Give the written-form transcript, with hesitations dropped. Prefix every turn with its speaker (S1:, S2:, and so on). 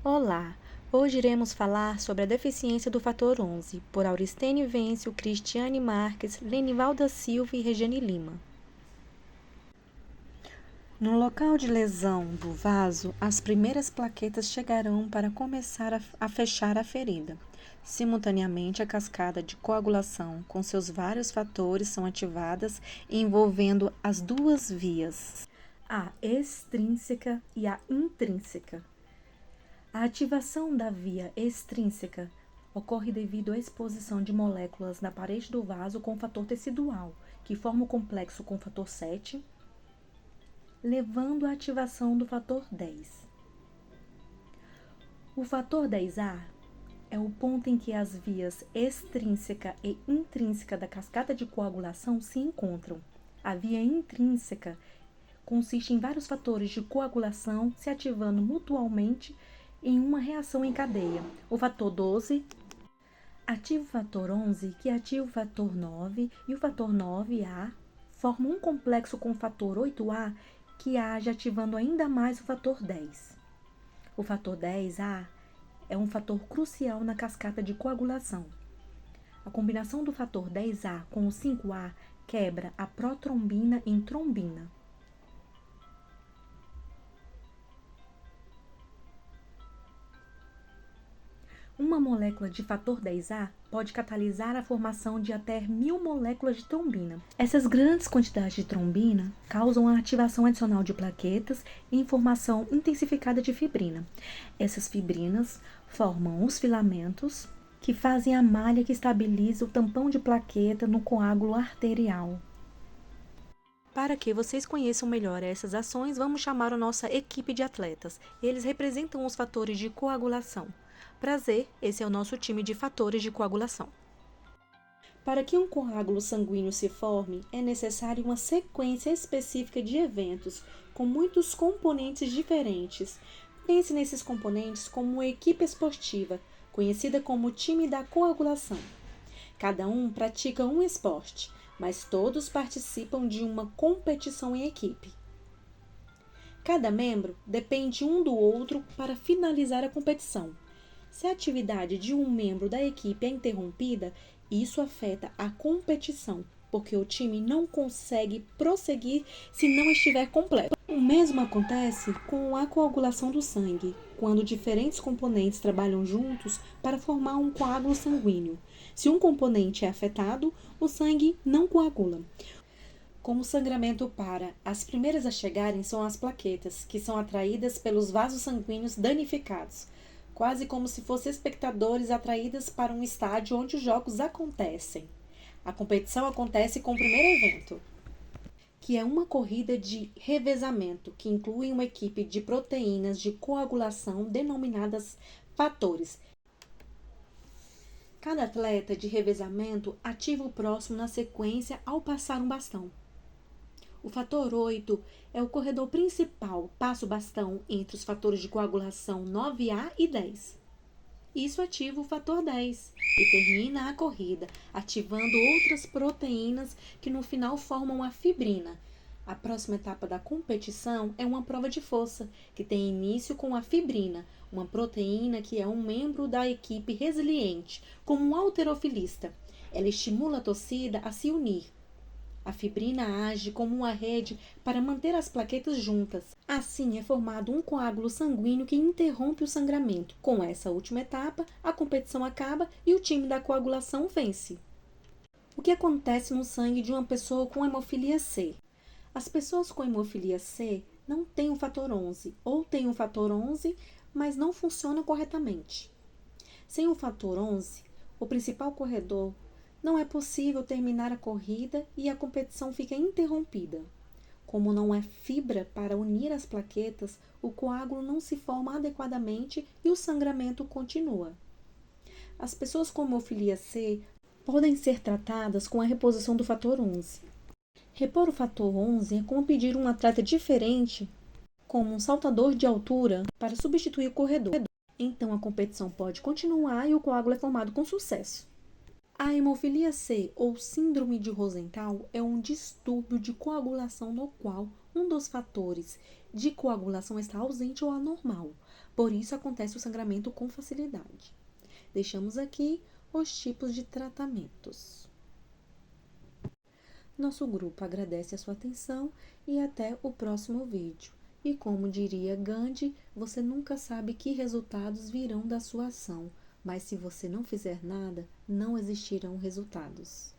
S1: Olá! Hoje iremos falar sobre a deficiência do fator 11, por Auristene Vencio, Cristiane Marques, Lenival da Silva e Regiane Lima. No local de lesão do vaso, as primeiras plaquetas chegarão para começar a fechar a ferida. Simultaneamente, a cascada de coagulação, com seus vários fatores, são ativadas, envolvendo as duas vias, a extrínseca e a intrínseca. A ativação da via extrínseca ocorre devido à exposição de moléculas na parede do vaso com fator tecidual, que forma o complexo com fator 7, levando à ativação do fator 10. O fator 10A é o ponto em que as vias extrínseca e intrínseca da cascata de coagulação se encontram. A via intrínseca consiste em vários fatores de coagulação se ativando mutuamente em uma reação em cadeia. O fator 12 ativa o fator 11, que ativa o fator 9, e o fator 9A forma um complexo com o fator 8A, que age ativando ainda mais o fator 10. O fator 10A é um fator crucial na cascata de coagulação. A combinação do fator 10A com o 5A quebra a protrombina em trombina. Uma molécula de fator 10A pode catalisar a formação de até 1000 moléculas de trombina. Essas grandes quantidades de trombina causam a ativação adicional de plaquetas e formação intensificada de fibrina. Essas fibrinas formam os filamentos, que fazem a malha que estabiliza o tampão de plaqueta no coágulo arterial. Para que vocês conheçam melhor essas ações, vamos chamar a nossa equipe de atletas. Eles representam os fatores de coagulação. Prazer, esse é o nosso time de fatores de coagulação. Para que um coágulo sanguíneo se forme, é necessária uma sequência específica de eventos, com muitos componentes diferentes. Pense nesses componentes como uma equipe esportiva, conhecida como time da coagulação. Cada um pratica um esporte, mas todos participam de uma competição em equipe. Cada membro depende um do outro para finalizar a competição. Se a atividade de um membro da equipe é interrompida, isso afeta a competição, porque o time não consegue prosseguir se não estiver completo. O mesmo acontece com a coagulação do sangue, quando diferentes componentes trabalham juntos para formar um coágulo sanguíneo. Se um componente é afetado, o sangue não coagula. Como o sangramento para, as primeiras a chegarem são as plaquetas, que são atraídas pelos vasos sanguíneos danificados, quase como se fossem espectadores atraídos para um estádio onde os jogos acontecem. A competição acontece com o primeiro evento, que é uma corrida de revezamento, que inclui uma equipe de proteínas de coagulação denominadas fatores. Cada atleta de revezamento ativa o próximo na sequência ao passar um bastão. O fator 8 é o corredor principal, passa o bastão entre os fatores de coagulação 9A e 10. Isso ativa o fator 10 e termina a corrida, ativando outras proteínas que no final formam a fibrina. A próxima etapa da competição é uma prova de força, que tem início com a fibrina, uma proteína que é um membro da equipe resiliente, como um halterofilista. Ela estimula a torcida a se unir. A fibrina age como uma rede para manter as plaquetas juntas. Assim, é formado um coágulo sanguíneo que interrompe o sangramento. Com essa última etapa, a competição acaba e o time da coagulação vence. O que acontece no sangue de uma pessoa com hemofilia C? As pessoas com hemofilia C não têm o fator 11, ou têm o fator 11, mas não funciona corretamente. Sem o fator 11, o principal corredor, não é possível terminar a corrida e a competição fica interrompida. Como não há fibra para unir as plaquetas, o coágulo não se forma adequadamente e o sangramento continua. As pessoas com hemofilia C podem ser tratadas com a reposição do fator 11. Repor o fator 11 é como pedir um atleta diferente, como um saltador de altura, para substituir o corredor. Então a competição pode continuar e o coágulo é formado com sucesso. A hemofilia C, ou síndrome de Rosenthal, é um distúrbio de coagulação no qual um dos fatores de coagulação está ausente ou anormal. Por isso acontece o sangramento com facilidade. Deixamos aqui os tipos de tratamentos. Nosso grupo agradece a sua atenção e até o próximo vídeo. E como diria Gandhi, você nunca sabe que resultados virão da sua ação, mas se você não fizer nada, não existirão resultados.